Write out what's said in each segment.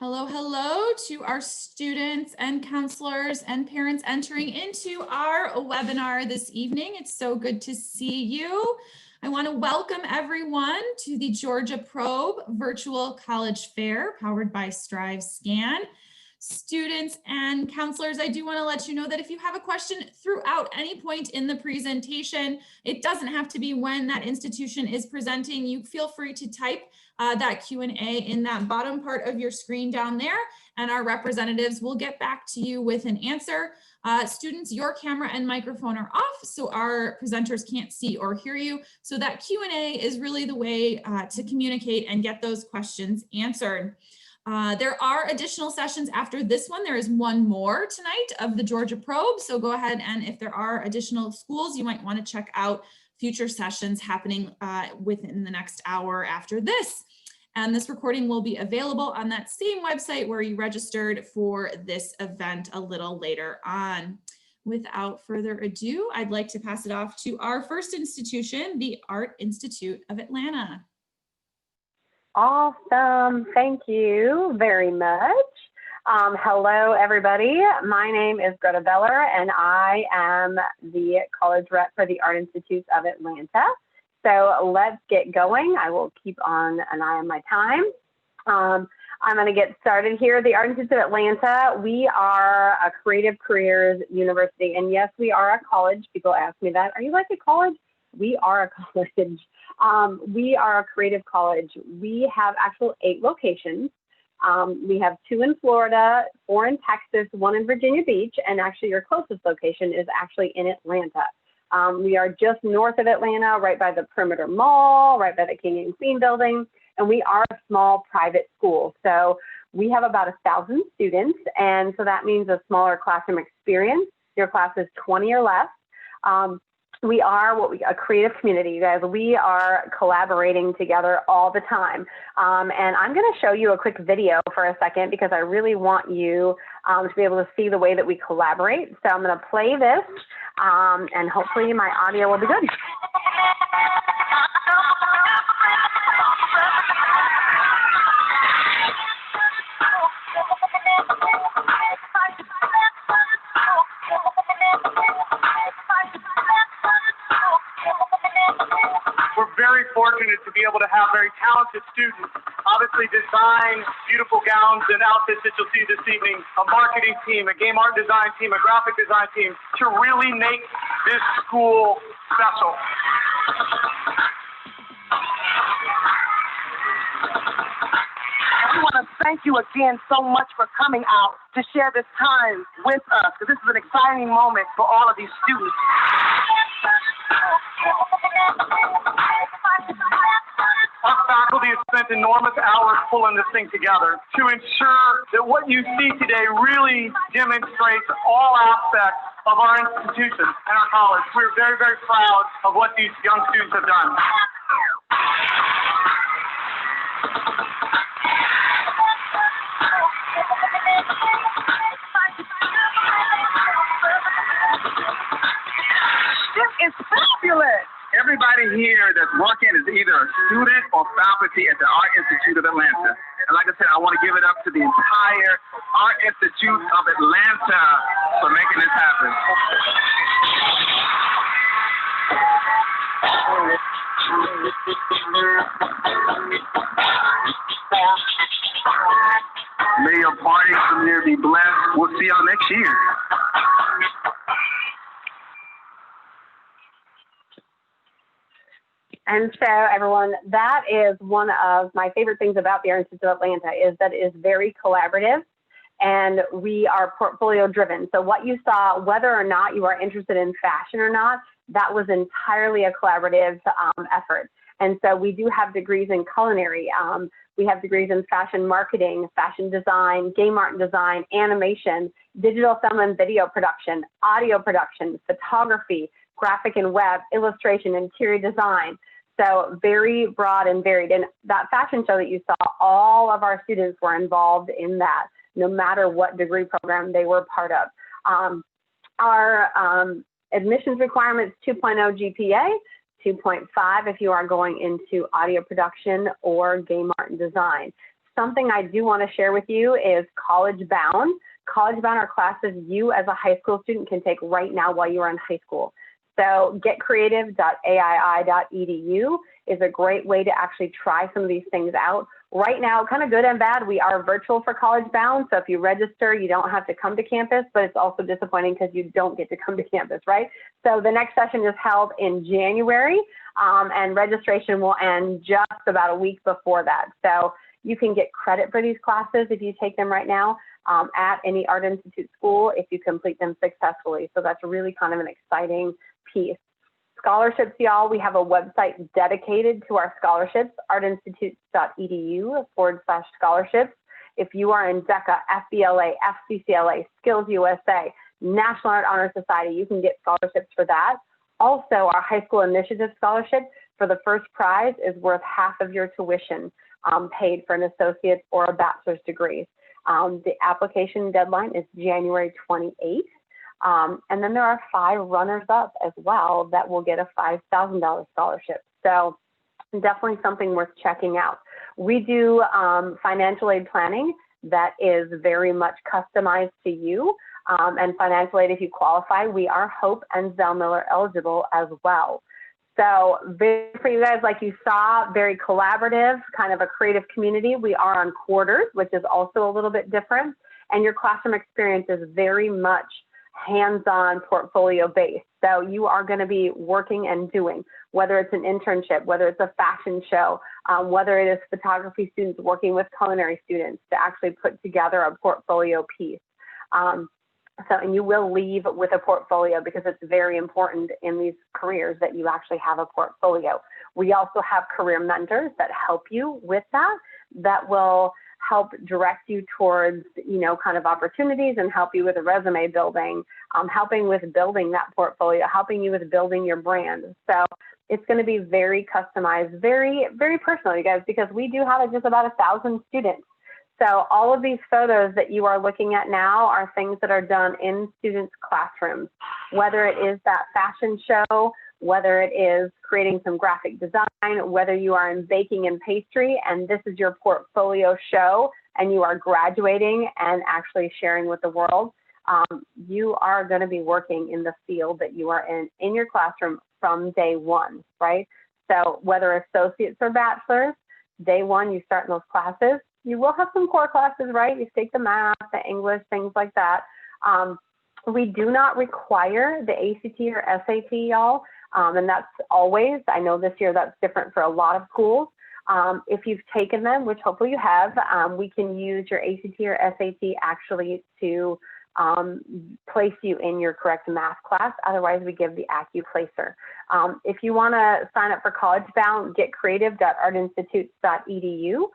Hello, hello to our students and counselors and parents entering into our webinar this evening. It's so good to see you. I want to welcome everyone to the Georgia Probe Virtual College Fair powered by Strive Scan. Students and counselors, I do want to let you know that if you have a question throughout any point in the presentation, it doesn't have to be when that institution is presenting. You feel free to type that Q&A in that bottom part of your screen down there, and our representatives will get back to you with an answer. Students, your camera and microphone are off, so our presenters can't see or hear you. So that Q&A is really the way to communicate and get those questions answered. There are additional sessions after this one. There is one more tonight of the Georgia Probe. So go ahead, and if there are additional schools, you might want to check out future sessions happening within the next hour after this. And this recording will be available on that same website where you registered for this event a little later on. Without further ado, I'd like to pass it off to our first institution, the Art Institute of Atlanta. Awesome. Thank you very much. Hello, everybody. My name is Greta Beller, and I am the college rep for the Art Institute of Atlanta. So let's get going. I will keep on an eye on my time. I'm going to get started here. The Art Institute of Atlanta, we are a creative careers university. And yes, we are a college. People ask me that. Are you like a college? We are a college. We are a creative college. We have actual 8 locations. We have 2 in Florida, 4 in Texas, 1 in Virginia Beach, and actually your closest location is actually in Atlanta. We are just north of Atlanta, right by the Perimeter Mall, right by the King and Queen building, and we are a small private school. So we have about 1,000 students, and so that means a smaller classroom experience. Your class is 20 or less. We are a creative community, you guys. We are collaborating together all the time. And I'm going to show you a quick video for a second because I really want you to be able to see the way that we collaborate. So I'm going to play this and hopefully my audio will be good. We're very fortunate to be able to have very talented students, obviously design beautiful gowns and outfits that you'll see this evening, a marketing team, a game art design team, a graphic design team, to really make this school special. We want to thank you again so much for coming out to share this time with us, because this is an exciting moment for all of these students. Our faculty has spent enormous hours pulling this thing together to ensure that what you see today really demonstrates all aspects of our institution and our college. We're very, very proud of what these young students have done. This is fabulous. Everybody here that's working is either a student or faculty at the Art Institute of Atlanta. And like I said, I want to give it up to the entire Art Institute of Atlanta for making this happen. May your party from here be blessed. We'll see y'all next year. And so, everyone, that is one of my favorite things about the Art Institute of Atlanta is that it is very collaborative and we are portfolio driven. So what you saw, whether or not you are interested in fashion or not, that was entirely a collaborative effort. And so we do have degrees in culinary. We have degrees in fashion marketing, fashion design, game art and design, animation, digital film and video production, audio production, photography, graphic and web, illustration, interior design. So very broad and varied. And that fashion show that you saw, all of our students were involved in that, no matter what degree program they were part of. Our admissions requirements, 2.0 GPA, 2.5 if you are going into audio production or game art and design. something I do want to share with you is College Bound. College Bound are classes you as a high school student can take right now while you are in high school. So getcreative.aii.edu is a great way to actually try some of these things out. Right now, kind of good and bad, we are virtual for College Bound. So if you register, you don't have to come to campus, but it's also disappointing because you don't get to come to campus, right? So the next session is held in January, and registration will end just about a week before that. So you can get credit for these classes if you take them right now at any Art Institute school if you complete them successfully. So that's really kind of an exciting piece. Scholarships, y'all, we have a website dedicated to our scholarships, artinstitute.edu/scholarships. If you are in DECA, FBLA, FCCLA, Skills USA, National Art Honor Society, you can get scholarships for that. Also, our high school initiative scholarship for the first prize is worth half of your tuition paid for an associate's or a bachelor's degree. The application deadline is January 28th. And then there are 5 runners-up as well that will get a $5,000 scholarship. So definitely something worth checking out. We do financial aid planning that is very much customized to you. And financial aid, if you qualify, we are Hope and Zell Miller eligible as well. So for you guys, like you saw, very collaborative, kind of a creative community. We are on quarters, which is also a little bit different. And your classroom experience is very much hands-on portfolio based. So you are going to be working and doing, whether it's an internship, whether it's a fashion show, whether it is photography students working with culinary students to actually put together a portfolio piece. And you will leave with a portfolio because it's very important in these careers that you actually have a portfolio. We also have career mentors that help you with that will help direct you towards, kind of opportunities and help you with the resume building, helping with building that portfolio, helping you with building your brand. So it's going to be very customized, very, very personal, you guys, because we do have just about 1,000 students. So all of these photos that you are looking at now are things that are done in students' classrooms, whether it is that fashion show, whether it is creating some graphic design, whether you are in baking and pastry, and this is your portfolio show, and you are graduating and actually sharing with the world, you are going to be working in the field that you are in your classroom from day one, right? So whether associates or bachelors, day one, you start in those classes. You will have some core classes, right? You take the math, the English, things like that. We do not require the ACT or SAT, y'all. And that's always, I know this year that's different for a lot of schools. If you've taken them, which hopefully you have, we can use your ACT or SAT actually to place you in your correct math class. Otherwise, we give the AccuPlacer. If you want to sign up for College Bound, getcreative.artinstitute.edu,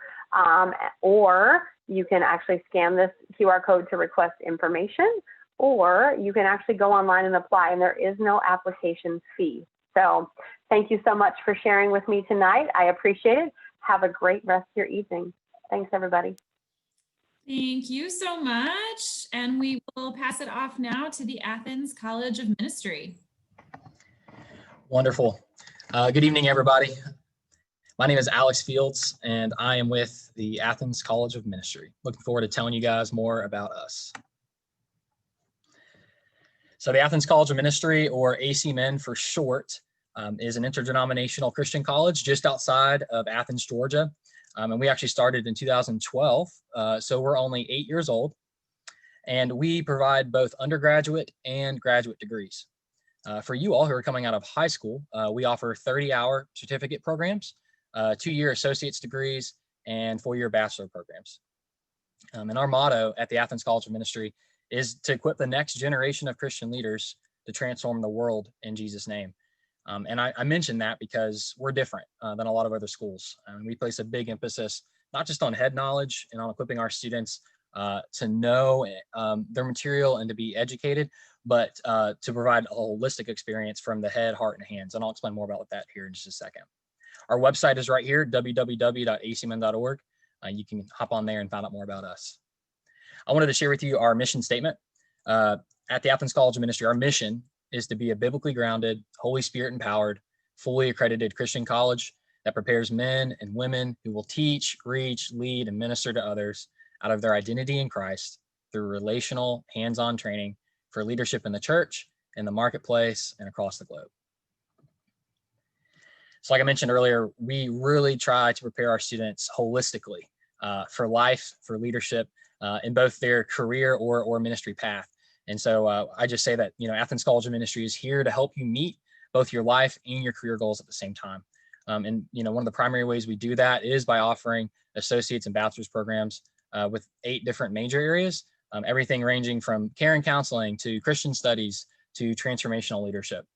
or you can actually scan this QR code to request information, or you can actually go online and apply, and there is no application fee. So thank you so much for sharing with me tonight. I appreciate it. Have a great rest of your evening. Thanks, everybody. Thank you so much. And we will pass it off now to the Athens College of Ministry. Wonderful. Good evening, everybody. My name is Alex Fields, and I am with the Athens College of Ministry. Looking forward to telling you guys more about us. So the Athens College of Ministry, or ACMN for short, is an interdenominational Christian college just outside of Athens, Georgia. And we actually started in 2012, so we're only 8 years old. And we provide both undergraduate and graduate degrees. For you all who are coming out of high school, we offer 30-hour certificate programs, 2-year associate's degrees, and 4-year bachelor programs. And our motto at the Athens College of Ministry is to equip the next generation of Christian leaders to transform the world in Jesus' name. And I mention that because we're different than a lot of other schools. We place a big emphasis, not just on head knowledge and on equipping our students to know their material and to be educated, but to provide a holistic experience from the head, heart, and hands. And I'll explain more about that here in just a second. Our website is right here, www.acmn.org. You can hop on there and find out more about us. I wanted to share with you our mission statement. At the Athens College of Ministry, our mission is to be a biblically grounded, Holy Spirit empowered, fully accredited Christian college that prepares men and women who will teach, reach, lead, and minister to others out of their identity in Christ through relational, hands-on training for leadership in the church, in the marketplace, and across the globe. So like I mentioned earlier, we really try to prepare our students holistically for life, for leadership, in both their career or ministry path. And so I just say that, Athens College of Ministry is here to help you meet both your life and your career goals at the same time. And one of the primary ways we do that is by offering associates and bachelor's programs with 8 different major areas, everything ranging from care and counseling to Christian studies to transformational leadership.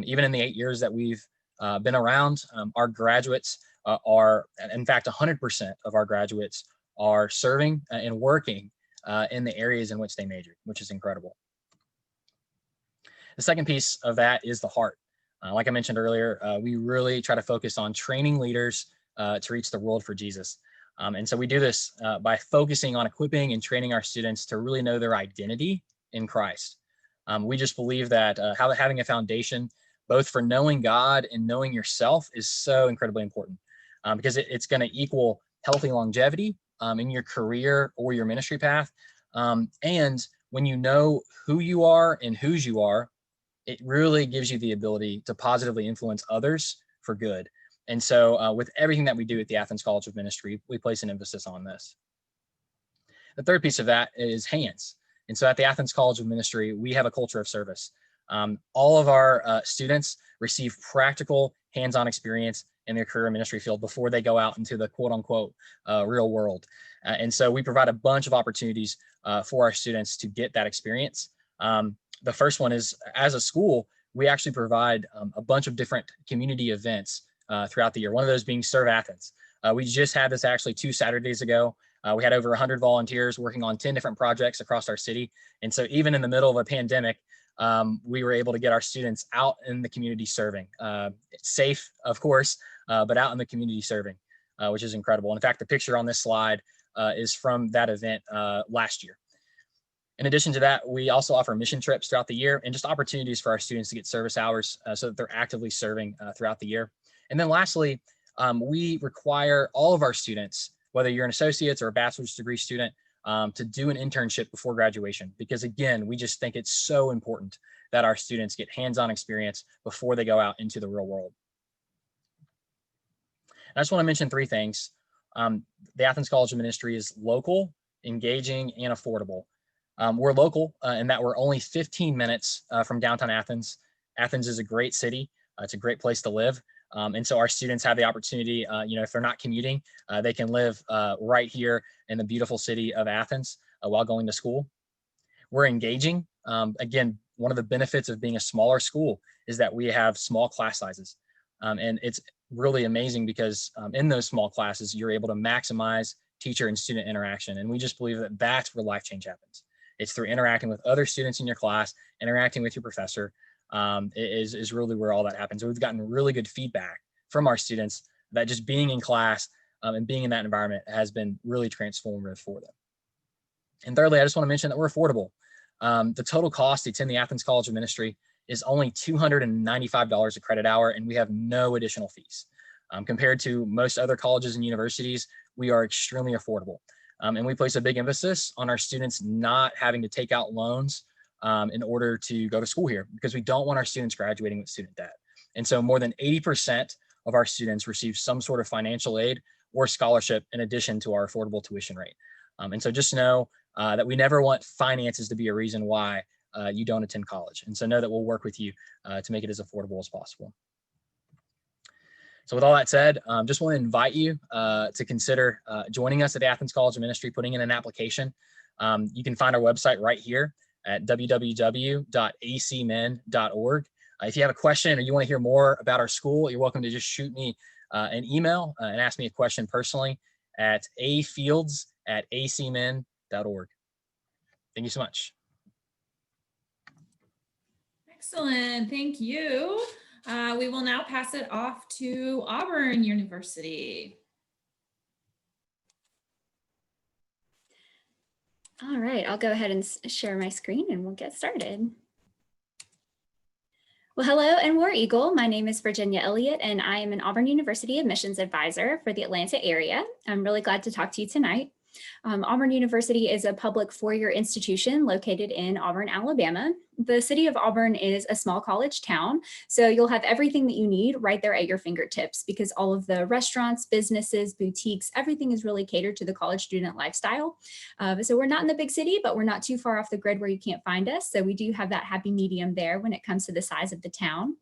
Even in the 8 years that we've been around, our graduates are, in fact, 100% of our graduates are serving and working in the areas in which they majored, which is incredible. The second piece of that is the heart. Like I mentioned earlier, we really try to focus on training leaders to reach the world for Jesus. And so we do this by focusing on equipping and training our students to really know their identity in Christ. We just believe that having a foundation, both for knowing God and knowing yourself, is so incredibly important because it's going to equal healthy longevity in your career or your ministry path. And when you know who you are and whose you are, it really gives you the ability to positively influence others for good. And so with everything that we do at the Athens College of Ministry, we place an emphasis on this. The third piece of that is hands. And so at the Athens College of Ministry, we have a culture of service. All of our students receive practical hands-on experience in their career ministry field before they go out into the quote unquote real world. And so we provide a bunch of opportunities for our students to get that experience. The first one is, as a school, we actually provide a bunch of different community events throughout the year. One of those being Serve Athens. We just had this actually 2 Saturdays ago. We had over 100 volunteers working on 10 different projects across our city. And so even in the middle of a pandemic, we were able to get our students out in the community serving. It's safe, of course, but out in the community serving, which is incredible. In fact, the picture on this slide is from that event last year. In addition to that, we also offer mission trips throughout the year and just opportunities for our students to get service hours so that they're actively serving throughout the year. And then lastly, we require all of our students, whether you're an associate's or a bachelor's degree student, to do an internship before graduation, because again, we just think it's so important that our students get hands-on experience before they go out into the real world. I just want to mention 3 things. The Athens College of Ministry is local, engaging, and affordable. We're local in that we're only 15 minutes from downtown Athens. Athens is a great city. It's a great place to live. And so our students have the opportunity, if they're not commuting, they can live right here in the beautiful city of Athens while going to school. We're engaging. Again, one of the benefits of being a smaller school is that we have small class sizes. And it's really amazing because in those small classes, you're able to maximize teacher and student interaction. And we just believe that that's where life change happens. It's through interacting with other students in your class, interacting with your professor, is really where all that happens. So we've gotten really good feedback from our students that just being in class and being in that environment has been really transformative for them. And thirdly, I just want to mention that we're affordable. The total cost to attend the Athens College of Ministry is only $295 a credit hour, and we have no additional fees. Compared to most other colleges and universities, we are extremely affordable. And we place a big emphasis on our students not having to take out loans in order to go to school here, because we don't want our students graduating with student debt. And so more than 80% of our students receive some sort of financial aid or scholarship in addition to our affordable tuition rate. And so just know that we never want finances to be a reason why you don't attend college. And so know that we'll work with you to make it as affordable as possible. So with all that said, just want to invite you to consider joining us at the Athens College of Ministry, putting in an application. You can find our website right here at www.acmen.org. If you have a question or you want to hear more about our school, you're welcome to just shoot me an email and ask me a question personally at afields@acmen.org. Thank you so much. Excellent, thank you. We will now pass it off to Auburn University. All right, I'll go ahead and share my screen and we'll get started. Well, hello and War Eagle. My name is Virginia Elliott, and I am an Auburn University admissions advisor for the Atlanta area. I'm really glad to talk to you tonight. Auburn University is a public four-year institution located in Auburn, Alabama. The city of Auburn is a small college town, so you'll have everything that you need right there at your fingertips because all of the restaurants, businesses, boutiques, everything is really catered to the college student lifestyle. So we're not in the big city, but we're not too far off the grid where you can't find us. So we do have that happy medium there when it comes to the size of the town.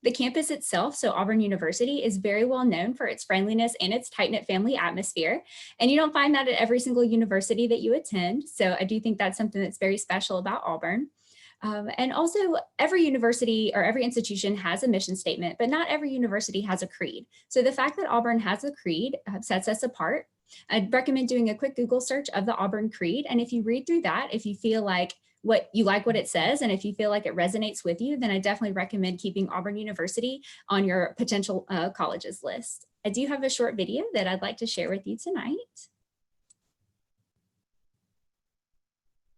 The campus itself, so Auburn University, is very well known for its friendliness and its tight-knit family atmosphere. And you don't find that at every single university that you attend. So I do think that's something that's very special about Auburn. And also every university or every institution has a mission statement, but not every university has a creed. So the fact that Auburn has a creed sets us apart. I'd recommend doing a quick Google search of the Auburn Creed. And if you read through that, if you feel like what it says, and if you feel like it resonates with you, then I definitely recommend keeping Auburn University on your potential colleges list. I do have a short video that I'd like to share with you tonight.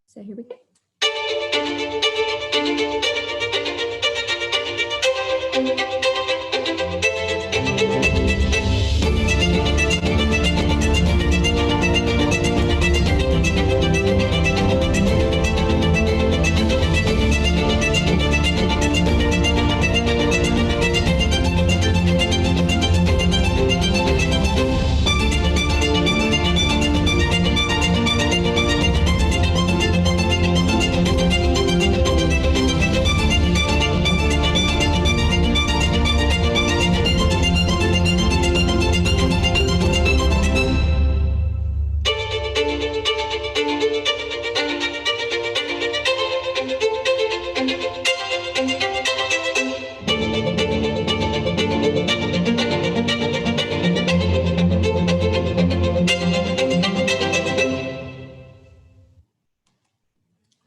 So here we go.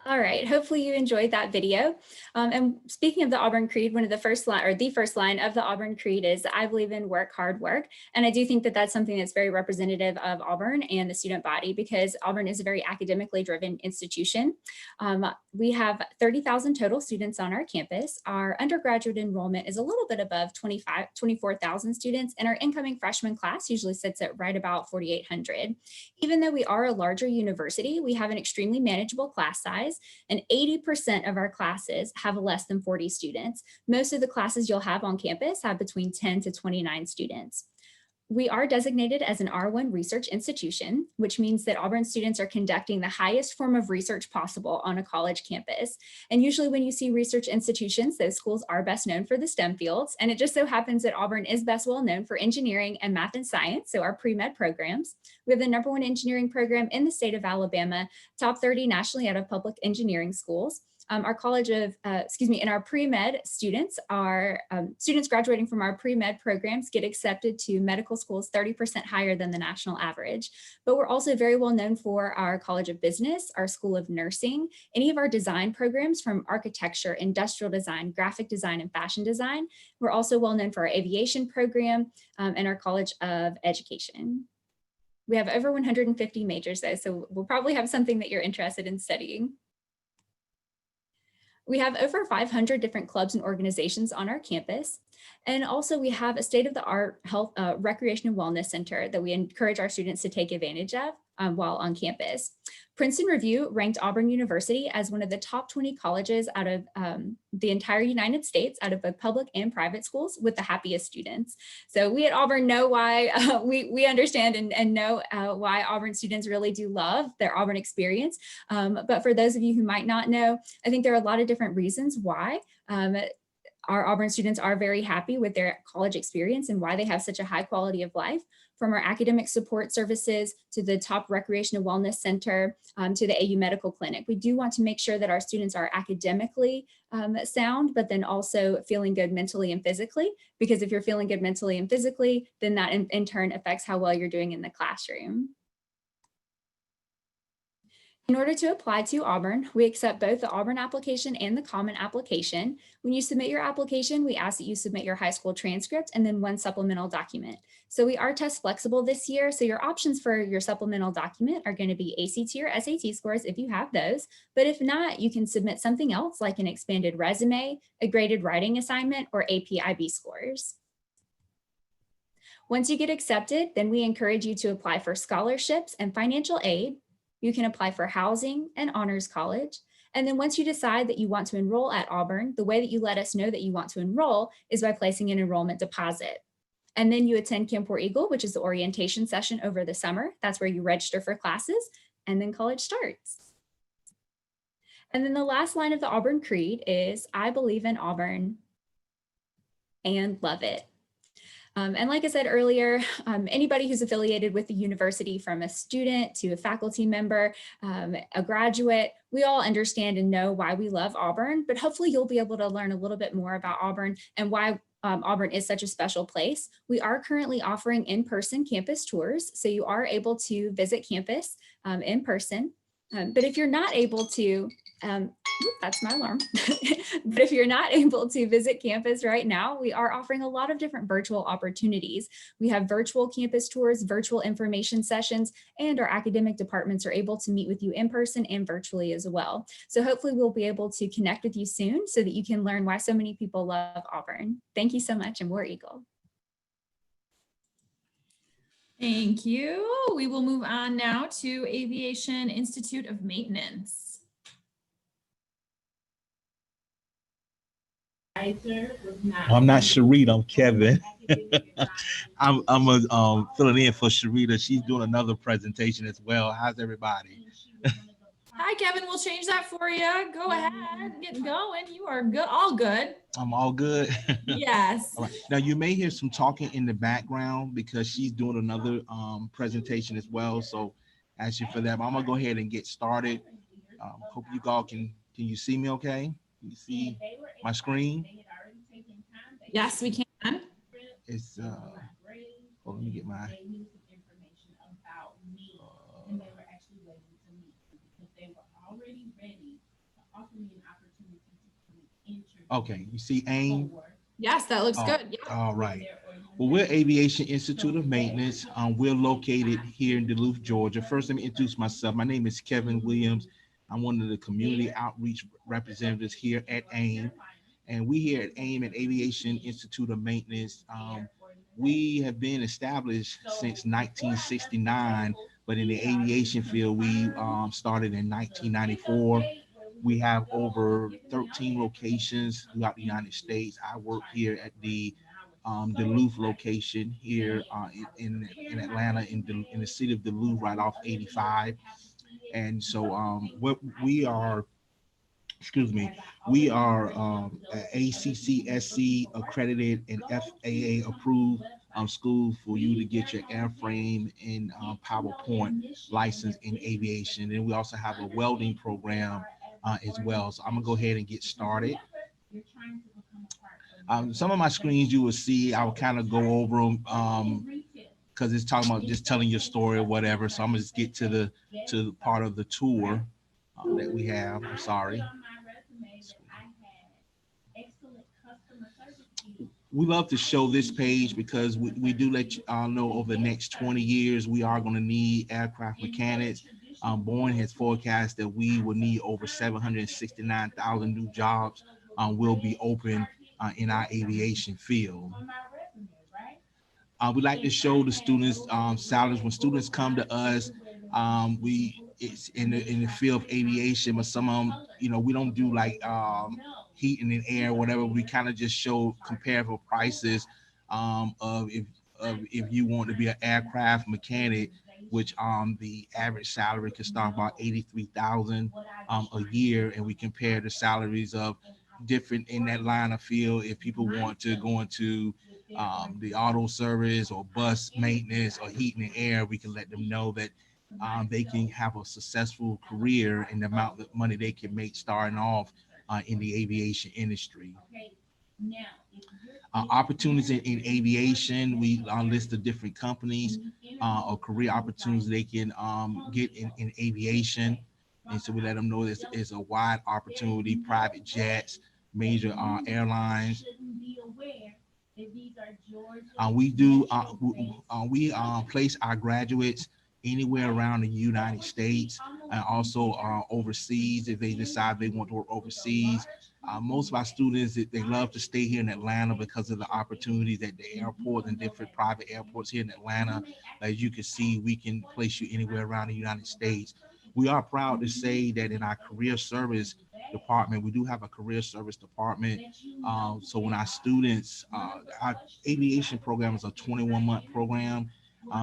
All right, hopefully you enjoyed that video. And speaking of the Auburn Creed, one of the first line, or the first line of the Auburn Creed is, "I believe in work, hard work." And I do think that that's something that's very representative of Auburn and the student body because Auburn is a very academically driven institution. We have 30,000 total students on our campus. Our undergraduate enrollment is a little bit above 24,000 students, and our incoming freshman class usually sits at right about 4,800. Even though we are a larger university, we have an extremely manageable class size, and 80% of our classes have less than 40 students. Most of the classes you'll have on campus have between 10 to 29 students. We are designated as an R1 research institution, which means that Auburn students are conducting the highest form of research possible on a college campus. And usually when you see research institutions, those schools are best known for the STEM fields. And it just so happens that Auburn is best well known for engineering and math and science, so our pre-med programs. We have the #1 engineering program in the state of Alabama, top 30 nationally out of public engineering schools. Our college of, and our pre-med students students graduating from our pre-med programs get accepted to medical schools 30% higher than the national average. But we're also very well known for our College of Business, our School of Nursing, any of our design programs from architecture, industrial design, graphic design, and fashion design. We're also well known for our Aviation program and our College of Education. We have over 150 majors though, so we'll probably have something that you're interested in studying. We have over 500 different clubs and organizations on our campus. And also we have a state-of-the-art health, recreation and wellness center that we encourage our students to take advantage of while on campus. Princeton Review ranked Auburn University as one of the top 20 colleges out of the entire United States, out of both public and private schools, with the happiest students. So we at Auburn know why, we understand and know why Auburn students really do love their Auburn experience. But for those of you who might not know, I think there are a lot of different reasons why our Auburn students are very happy with their college experience and why they have such a high quality of life. From our academic support services to the top recreation and wellness center to the AU Medical Clinic. We do want to make sure that our students are academically sound, but then also feeling good mentally and physically, because if you're feeling good mentally and physically, then that in turn affects how well you're doing in the classroom. In order to apply to Auburn, we accept both the Auburn application and the common application. When you submit your application, we ask that you submit your high school transcript and then one supplemental document. So we are test flexible this year. So your options for your supplemental document are going to be ACT or SAT scores if you have those. But if not, you can submit something else like an expanded resume, a graded writing assignment, or AP IB scores. Once you get accepted, then we encourage you to apply for scholarships and financial aid. You can apply for housing and honors college. And then once you decide that you want to enroll at Auburn, the way that you let us know that you want to enroll is by placing an enrollment deposit. And then you attend Camp War Eagle, which is the orientation session over the summer. That's where you register for classes, and then college starts. And then the last line of the Auburn Creed is, I believe in Auburn and love it. And like I said earlier, anybody who's affiliated with the university, from a student to a faculty member, a graduate, we all understand and know why we love Auburn, but hopefully you'll be able to learn a little bit more about Auburn and why Auburn is such a special place. We are currently offering in-person campus tours, so you are able to visit campus in person. But if you're not able to, that's my alarm. But if you're not able to visit campus right now, we are offering a lot of different virtual opportunities. We have virtual campus tours, virtual information sessions, and our academic departments are able to meet with you in person and virtually as well. So hopefully we'll be able to connect with you soon so that you can learn why so many people love Auburn. Thank you so much, and War Eagle. Thank you. We will move on now to Aviation Institute of Maintenance. I'm not Sharita, I'm Kevin. I'm filling in for Sharita. She's doing another presentation as well. How's everybody? Hi, Kevin. We'll change that for you. Go ahead, get going. You are good. All good. I'm all good. Yes. All right. Now you may hear some talking in the background because she's doing another presentation as well. So ask you for that. But I'm gonna go ahead and get started. Hope you all can you see me okay? Can you see my screen? Yes, we can. It's let me get my okay, you see AIM? Yes, that looks good. Yeah. All right. Well, we're Aviation Institute of Maintenance. We're located here in Duluth, Georgia. First, let me introduce myself. My name is Kevin Williams. I'm one of the community outreach representatives here at AIM. And we here at AIM at Aviation Institute of Maintenance, we have been established since 1969, but in the aviation field, we started in 1994. We have over 13 locations throughout the United States. I work here at the Duluth location here in Atlanta, in the city of Duluth, right off 85. And so what we are, we are ACCSC accredited and FAA approved school for you to get your airframe and PowerPoint license in aviation. And we also have a welding program as well. So I'm gonna go ahead and get started. Some of my screens you will see, I'll kind of go over them because it's talking about just telling your story or whatever. So I'm gonna just get to the part of the tour that we have. I'm sorry. We love to show this page because we do let you all know over the next 20 years, we are going to need aircraft mechanics. Boeing has forecast that we will need over 769,000 new jobs will be open in our aviation field. We like to show the students salaries. When students come to us, it's in the field of aviation, but some of them, you know, we don't do like heating and air, whatever. We kind of just show comparable prices of if you want to be an aircraft mechanic, which the average salary can start about 83,000 a year, and we compare the salaries of different in that line of field. If people want to go into the auto service or bus maintenance or heating and air, we can let them know that they can have a successful career and the amount of money they can make starting off in the aviation industry. Opportunities in aviation, we list the different companies or career opportunities they can get in aviation. And so we let them know this is a wide opportunity, private jets, major airlines. We place our graduates anywhere around the United States and also overseas if they decide they want to work overseas. Most of our students, they love to stay here in Atlanta because of the opportunities at the airport and different private airports here in Atlanta. As you can see, we can place you anywhere around the United States. We are proud to say that in our career service department, we do have a career service department. So when our students, our aviation program is a 21-month program.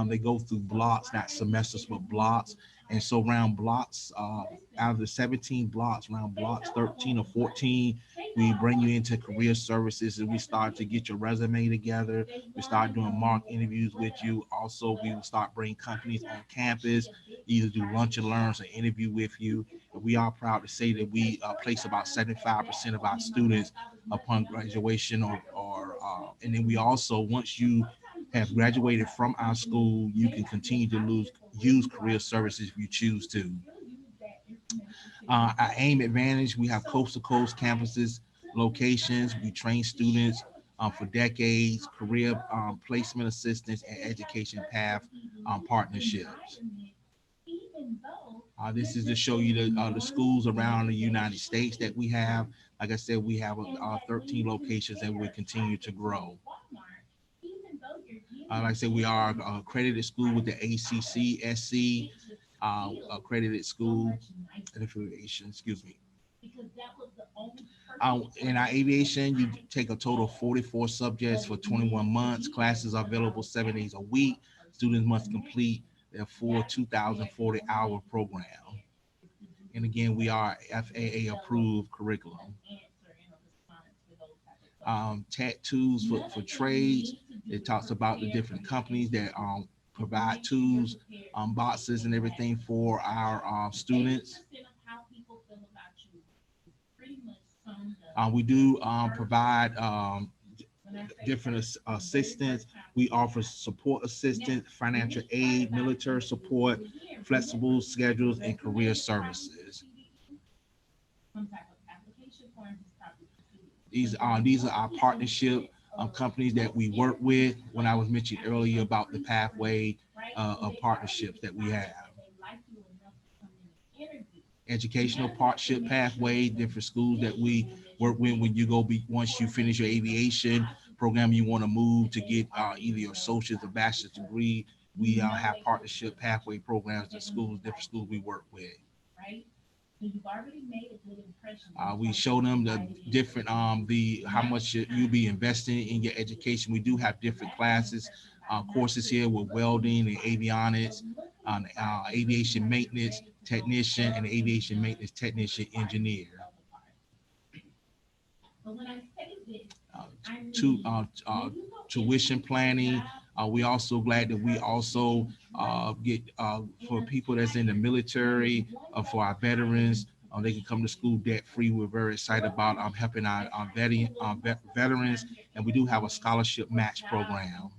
They go through blocks, not semesters, but blocks. And so around blocks, out of the 17 blocks, around blocks 13 or 14, we bring you into career services and we start to get your resume together. We start doing mock interviews with you. Also, we will start bringing companies on campus, either do lunch and learns or interview with you. And we are proud to say that we place about 75% of our students upon graduation and then we also, once you have graduated from our school, you can continue to use career services if you choose to. Our AIM Advantage, we have coast to coast campuses, locations. We train students for decades, career placement assistance and education path partnerships. This is to show you the schools around the United States that we have. Like I said, we have 13 locations and we continue to grow. Like I said, we are an accredited school with the ACC, SC, accredited school affiliation, excuse me. In our aviation, you take a total of 44 subjects for 21 months. Classes are available 7 days a week. Students must complete their full 2,040-hour program. And again, we are FAA approved curriculum. Tech tools for trades. It talks about the different companies that provide tools, boxes and everything for our students. We do provide different assistance. We offer support assistance, financial aid, military support, flexible schedules, and career services. These are our partnership companies that we work with. When I was mentioning earlier about the pathway of partnerships that we have. Educational partnership pathway, different schools that we work with when you go once you finish your aviation program, you want to move to get either your associate's or bachelor's degree. We have partnership pathway programs at schools, different schools we work with. We show them the different how much you'll be investing in your education. We do have different classes, courses here with welding and avionics, aviation maintenance technician, and aviation maintenance technician engineer. Tuition planning. We also glad that we also get for people that's in the military, for our veterans, they can come to school debt free. We're very excited about helping our veterans, and we do have a scholarship match program.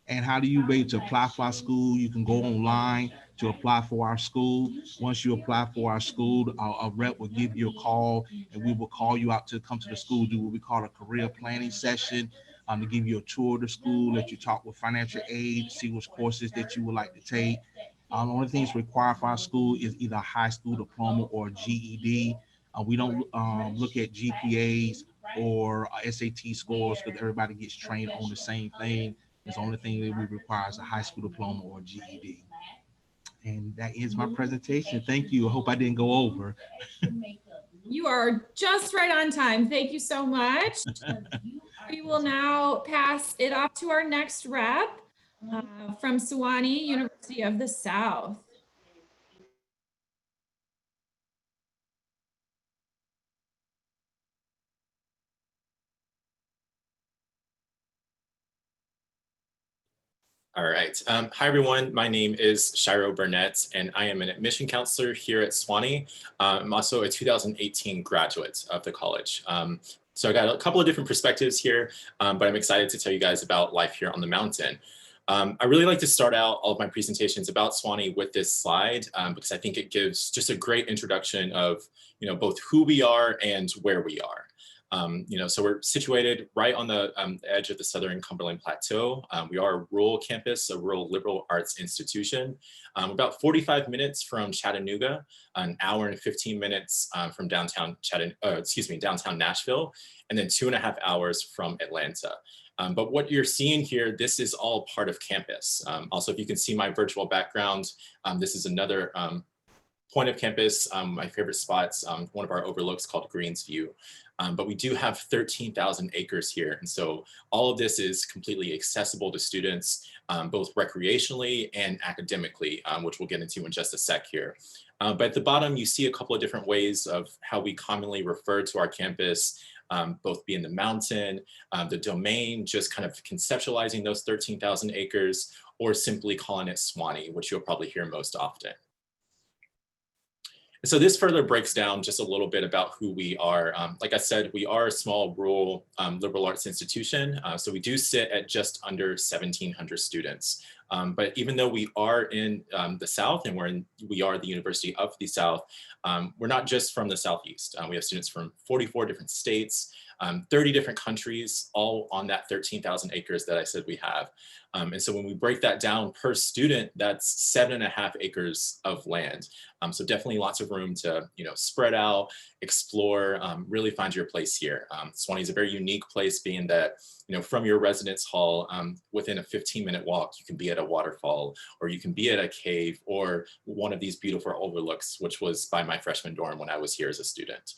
And how do you be able to apply for our school? You can go online to apply for our school. Once you apply for our school, a rep will give you a call, and we will call you out to come to the school, do what we call a career planning session, to give you a tour of the school, let you talk with financial aid, see which courses that you would like to take. The only things required for our school is either a high school diploma or a GED. We don't look at GPAs or SAT scores because everybody gets trained on the same thing. It's the only thing that we require is a high school diploma or GED. And that ends my presentation. Thank you. I hope I didn't go over. You are just right on time. Thank you so much. We will now pass it off to our next rep from Sewanee University of the South. All right. Hi, everyone. My name is Shiro Burnett, and I am an admission counselor here at Sewanee. I'm also a 2018 graduate of the college. So I got a couple of different perspectives here, but I'm excited to tell you guys about life here on the mountain. I really like to start out all of my presentations about Sewanee with this slide because I think it gives just a great introduction of, both who we are and where we are. So we're situated right on the edge of the Southern Cumberland Plateau. We are a rural campus, a rural liberal arts institution. About 45 minutes from Chattanooga, an hour and 15 minutes from downtown downtown Nashville, and then 2.5 hours from Atlanta. But what you're seeing here, this is all part of campus. Also, if you can see my virtual background, this is another point of campus, my favorite spots, one of our overlooks called Greens View. But we do have 13,000 acres here. And so all of this is completely accessible to students, both recreationally and academically, which we'll get into in just a sec here. But at the bottom, you see a couple of different ways of how we commonly refer to our campus, both being the mountain, the domain, just kind of conceptualizing those 13,000 acres, or simply calling it Sewanee, which you'll probably hear most often. So this further breaks down just a little bit about who we are. Like I said, we are a small rural liberal arts institution. So we do sit at just under 1,700 students. But even though we are in the South and we are the University of the South, we're not just from the Southeast. We have students from 44 different states, 30 different countries, all on that 13,000 acres that I said we have. And so when we break that down per student, that's 7.5 acres of land. So definitely lots of room to, spread out, explore, really find your place here. Sewanee is a very unique place, being that, from your residence hall, within a 15-minute walk, you can be at a waterfall, or you can be at a cave, or one of these beautiful overlooks, which was by my freshman dorm when I was here as a student.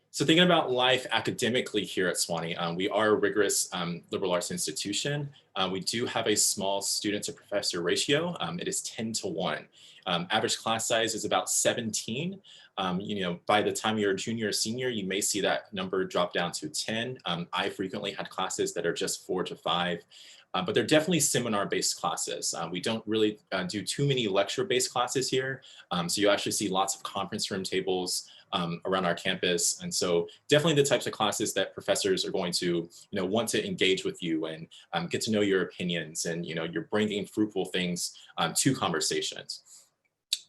So thinking about life academically here at Sewanee, we are a rigorous liberal arts institution. We do have a small student to professor ratio. It is 10-to-1. Average class size is about 17. By the time you're a junior or senior, you may see that number drop down to 10. I frequently had classes that are just 4 to 5. But they're definitely seminar-based classes. We don't really do too many lecture-based classes here. So you actually see lots of conference room tables around our campus. And so definitely the types of classes that professors are going to, want to engage with you and get to know your opinions, and, you're bringing fruitful things to conversations.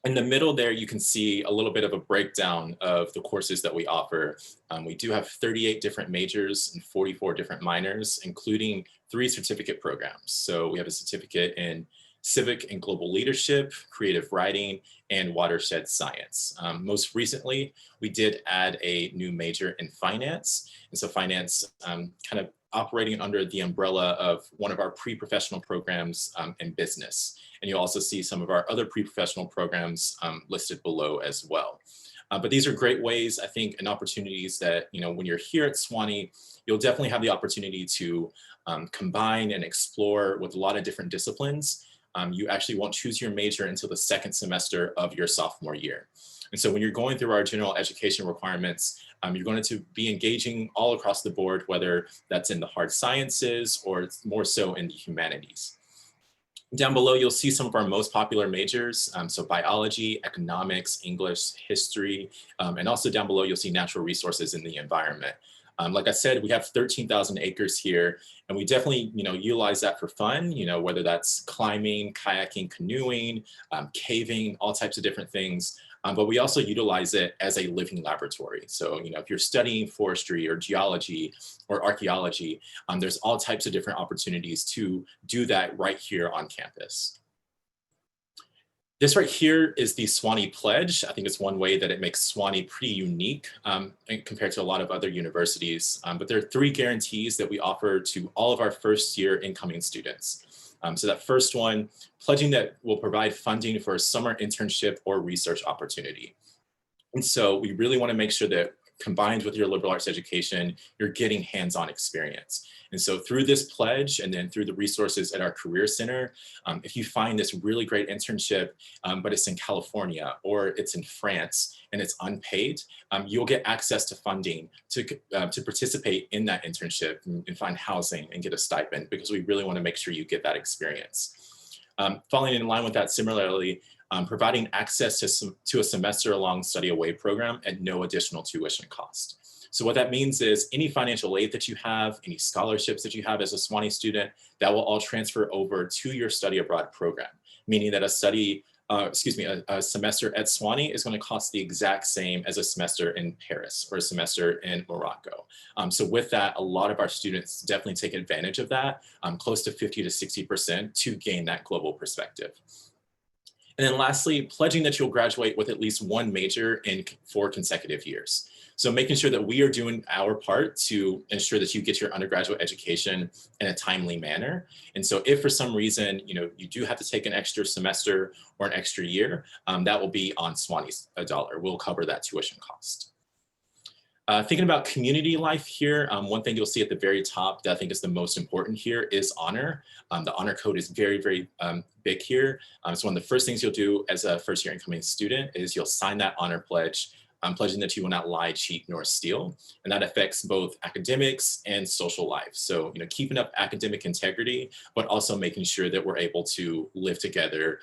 In the middle there, you can see a little bit of a breakdown of the courses that we offer. We do have 38 different majors and 44 different minors, including 3 certificate programs. So we have a certificate in civic and global leadership, creative writing, and watershed science. Most recently, we did add a new major in finance. And so finance kind of operating under the umbrella of one of our pre-professional programs in business. And you'll also see some of our other pre-professional programs listed below as well. But these are great ways, I think, and opportunities that, when you're here at Sewanee, you'll definitely have the opportunity to combine and explore with a lot of different disciplines. You actually won't choose your major until the 2nd semester of your sophomore year. And so when you're going through our general education requirements, you're going to be engaging all across the board, whether that's in the hard sciences or more so in the humanities. Down below, you'll see some of our most popular majors. So biology, economics, English, history, and also down below, you'll see natural resources in the environment. Like I said, we have 13,000 acres here, and we definitely, utilize that for fun, whether that's climbing, kayaking, canoeing, caving, all types of different things. But we also utilize it as a living laboratory. So, if you're studying forestry or geology or archaeology, there's all types of different opportunities to do that right here on campus. This right here is the Sewanee Pledge. I think it's one way that it makes Sewanee pretty unique compared to a lot of other universities. But there are 3 guarantees that we offer to all of our first-year incoming students. So that first one, pledging that we'll provide funding for a summer internship or research opportunity. And so we really want to make sure that combined with your liberal arts education, you're getting hands-on experience. And so through this pledge, and then through the resources at our Career Center, if you find this really great internship, but it's in California or it's in France and it's unpaid, you'll get access to funding to participate in that internship and find housing and get a stipend, because we really want to make sure you get that experience. Falling in line with that, similarly, providing access to a semester-long study away program at no additional tuition cost. So what that means is any financial aid that you have, any scholarships that you have as a Sewanee student, that will all transfer over to your study abroad program, meaning that a semester at Sewanee is going to cost the exact same as a semester in Paris or a semester in Morocco. So with that, a lot of our students definitely take advantage of that, close to 50 to 60% to gain that global perspective. And then lastly, pledging that you'll graduate with at least one major in 4 consecutive years. So making sure that we are doing our part to ensure that you get your undergraduate education in a timely manner. And so if for some reason, you do have to take an extra semester or an extra year, that will be on Sewanee's dollar. We'll cover that tuition cost. Thinking about community life here, one thing you'll see at the very top that I think is the most important here is honor. The honor code is very, very big here. So one of the first things you'll do as a first year incoming student is you'll sign that honor pledge, pledging that you will not lie, cheat, nor steal. And that affects both academics and social life. So, keeping up academic integrity, but also making sure that we're able to live together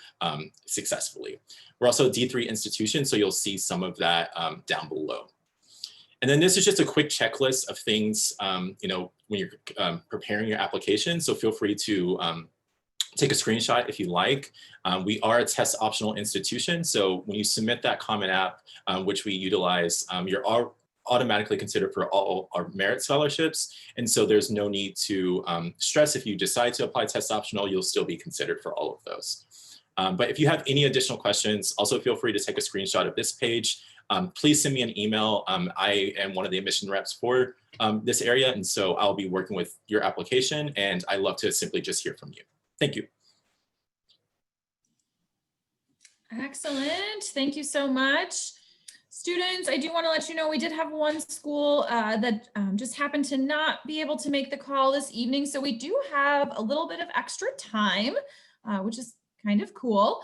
successfully. We're also a D3 institution, so you'll see some of that down below. And then this is just a quick checklist of things, when you're preparing your application. So feel free to take a screenshot if you like. We are a test optional institution. So when you submit that Common App, which we utilize, you're automatically considered for all our merit scholarships. And so there's no need to stress if you decide to apply test optional, you'll still be considered for all of those. But if you have any additional questions, also feel free to take a screenshot of this page. Please send me an email. I am one of the admission reps for this area, and so I'll be working with your application, and I love to simply just hear from you. Thank you. Excellent. Thank you so much. Students, I do want to let you know we did have one school that just happened to not be able to make the call this evening, so we do have a little bit of extra time, which is kind of cool.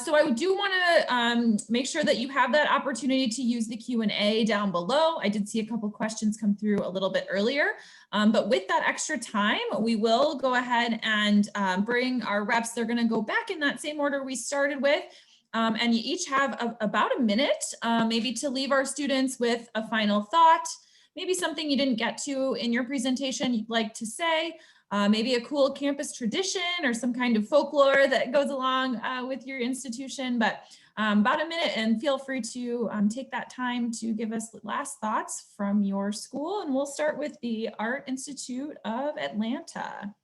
So I do want to make sure that you have that opportunity to use the Q&A down below. I did see a couple questions come through a little bit earlier, but with that extra time, we will go ahead and bring our reps. They're going to go back in that same order we started with, and you each have about a minute, maybe to leave our students with a final thought, maybe something you didn't get to in your presentation you'd like to say. Maybe a cool campus tradition or some kind of folklore that goes along with your institution, but about a minute, and feel free to take that time to give us last thoughts from your school. And we'll start with the Art Institute of Atlanta.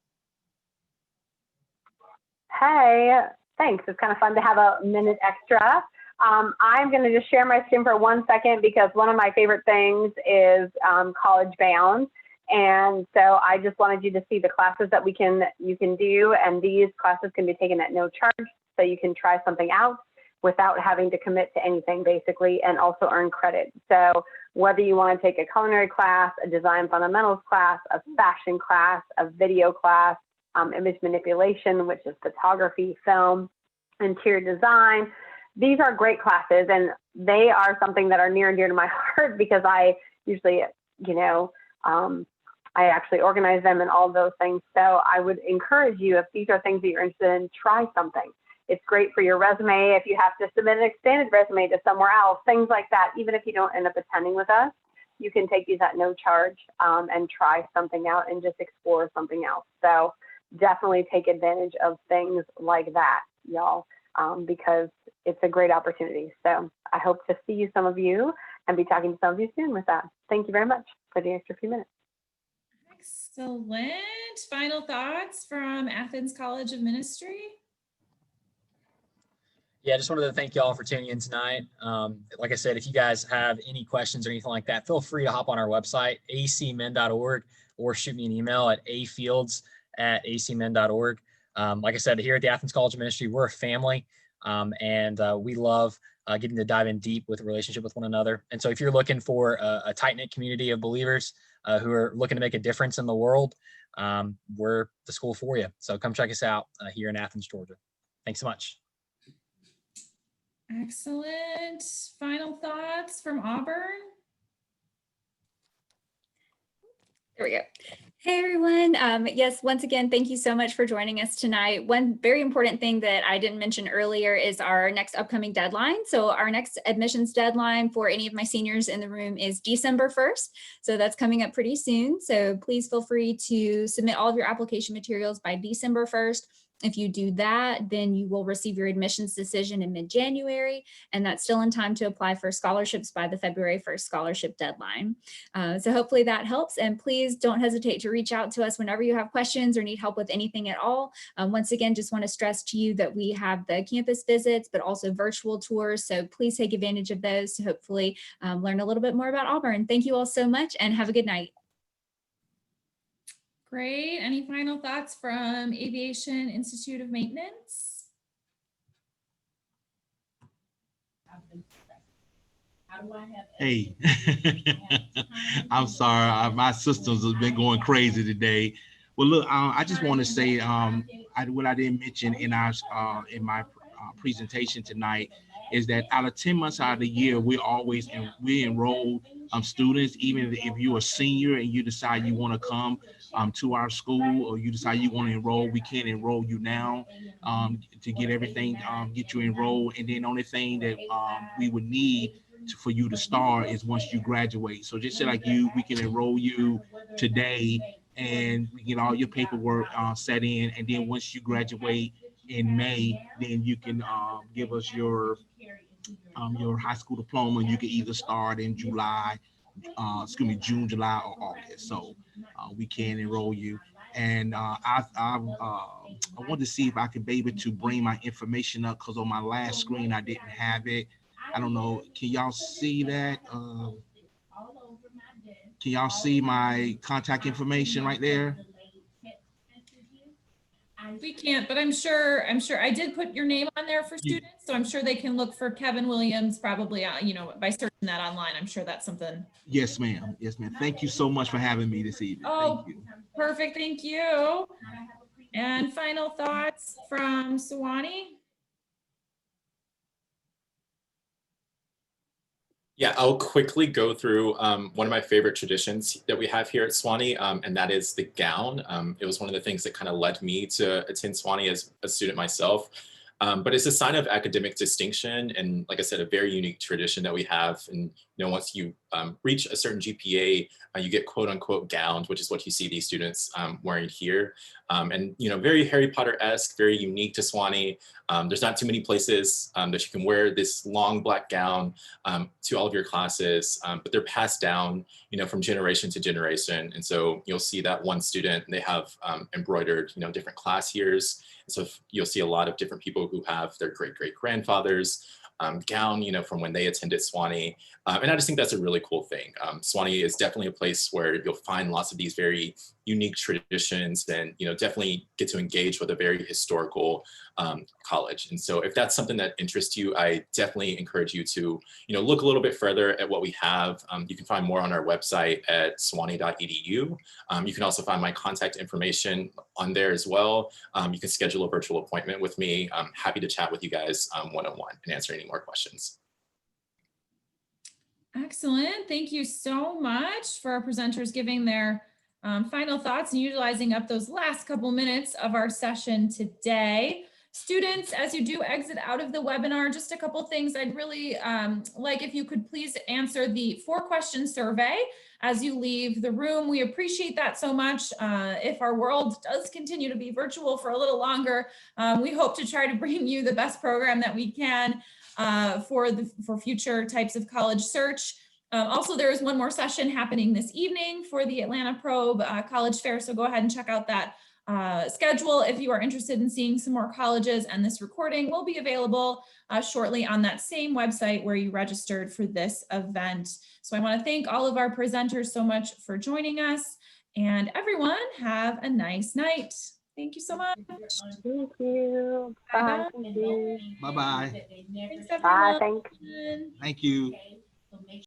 Hey, thanks. It's kind of fun to have a minute extra. I'm going to just share my screen for 1 second because one of my favorite things is College Bound. And so I just wanted you to see the classes that you can do, and these classes can be taken at no charge, so you can try something out without having to commit to anything basically, and also earn credit. So whether you want to take a culinary class, a design fundamentals class, a fashion class, a video class, image manipulation, which is photography, film, interior design, these are great classes, and they are something that are near and dear to my heart because I usually, I actually organize them and all those things. So I would encourage you, if these are things that you're interested in, try something. It's great for your resume. If you have to submit an expanded resume to somewhere else, things like that, even if you don't end up attending with us, you can take these at no charge and try something out and just explore something else. So definitely take advantage of things like that, y'all, because it's a great opportunity. So I hope to see some of you and be talking to some of you soon with that. Thank you very much for the extra few minutes. Excellent. Final thoughts from Athens College of Ministry? Yeah, I just wanted to thank y'all for tuning in tonight. Like I said, if you guys have any questions or anything like that, feel free to hop on our website, acmen.org, or shoot me an email at afields@acmen.org. Like I said, here at the Athens College of Ministry, we're a family, and we love getting to dive in deep with a relationship with one another. And so if you're looking for a tight-knit community of believers who are looking to make a difference in the world, we're the school for you. So come check us out here in Athens, Georgia. Thanks so much. Excellent. Final thoughts from Auburn? There we go. Hey everyone. Yes, once again, thank you so much for joining us tonight. One very important thing that I didn't mention earlier is our next upcoming deadline. So our next admissions deadline for any of my seniors in the room is December 1st. So that's coming up pretty soon. So please feel free to submit all of your application materials by December 1st. If you do that, then you will receive your admissions decision in mid-January, and that's still in time to apply for scholarships by the February 1st scholarship deadline. So hopefully that helps, and please don't hesitate to reach out to us whenever you have questions or need help with anything at all. Once again, just want to stress to you that we have the campus visits, but also virtual tours. So please take advantage of those to hopefully learn a little bit more about Auburn. Thank you all so much and have a good night. Great. Any final thoughts from Aviation Institute of Maintenance? Hey, I'm sorry. My systems have been going crazy today. Well, look, I just want to say what I didn't mention in in my presentation tonight is that out of 10 months out of the year, we enroll students. Even if you're a senior and you decide you want to come to our school, or you decide you want to enroll, we can enroll you now to get everything, get you enrolled. And then the only thing that we would need for you to start is once you graduate. So just say like we can enroll you today and we get all your paperwork set in. And then once you graduate in May, then you can give us your high school diploma, and you can either start in June, July, or August. So we can enroll you. And I wanted to see if I could be able to bring my information up, because on my last screen I didn't have it. I don't know. Can y'all see that? Can y'all see my contact information right there? We can't, but I'm sure I did put your name on there for students, so I'm sure they can look for Kevin Williams probably, by searching that online. I'm sure that's something. Yes, ma'am. Yes, ma'am. Thank you so much for having me this evening. Oh, thank you. Perfect. Thank you. And final thoughts from Sewanee? Yeah, I'll quickly go through one of my favorite traditions that we have here at Sewanee, and that is the gown. It was one of the things that kind of led me to attend Sewanee as a student myself. But it's a sign of academic distinction, and like I said, a very unique tradition that we have. And once you reach a certain GPA, you get quote unquote gowned, which is what you see these students wearing here. And very Harry Potter-esque, very unique to Sewanee. There's not too many places that you can wear this long black gown to all of your classes, but they're passed down, from generation to generation. And so you'll see that one student, they have embroidered, different class years. So you'll see a lot of different people who have their great-great-grandfathers gown, from when they attended Sewanee. And I just think that's a really cool thing. Sewanee is definitely a place where you'll find lots of these very unique traditions, and definitely get to engage with a very historical college. And so if that's something that interests you, I definitely encourage you to look a little bit further at what we have. You can find more on our website at sewanee.edu. You can also find my contact information on there as well. You can schedule a virtual appointment with me. I'm happy to chat with you guys one-on-one and answer any more questions. Excellent. Thank you so much for our presenters giving their final thoughts and utilizing up those last couple minutes of our session today. Students, as you do exit out of the webinar, just a couple things I'd really like if you could please answer the 4-question survey as you leave the room. We appreciate that so much. If our world does continue to be virtual for a little longer, we hope to try to bring you the best program that we can for future types of college search. Also, there is one more session happening this evening for the Atlanta Probe College Fair, so go ahead and check out that schedule if you are interested in seeing some more colleges, and this recording will be available shortly on that same website where you registered for this event. So I want to thank all of our presenters so much for joining us, and everyone have a nice night. Thank you so much. Thank you. Bye. Thank you. Bye-bye. Thanks, everyone. Bye. Thanks. Thank you.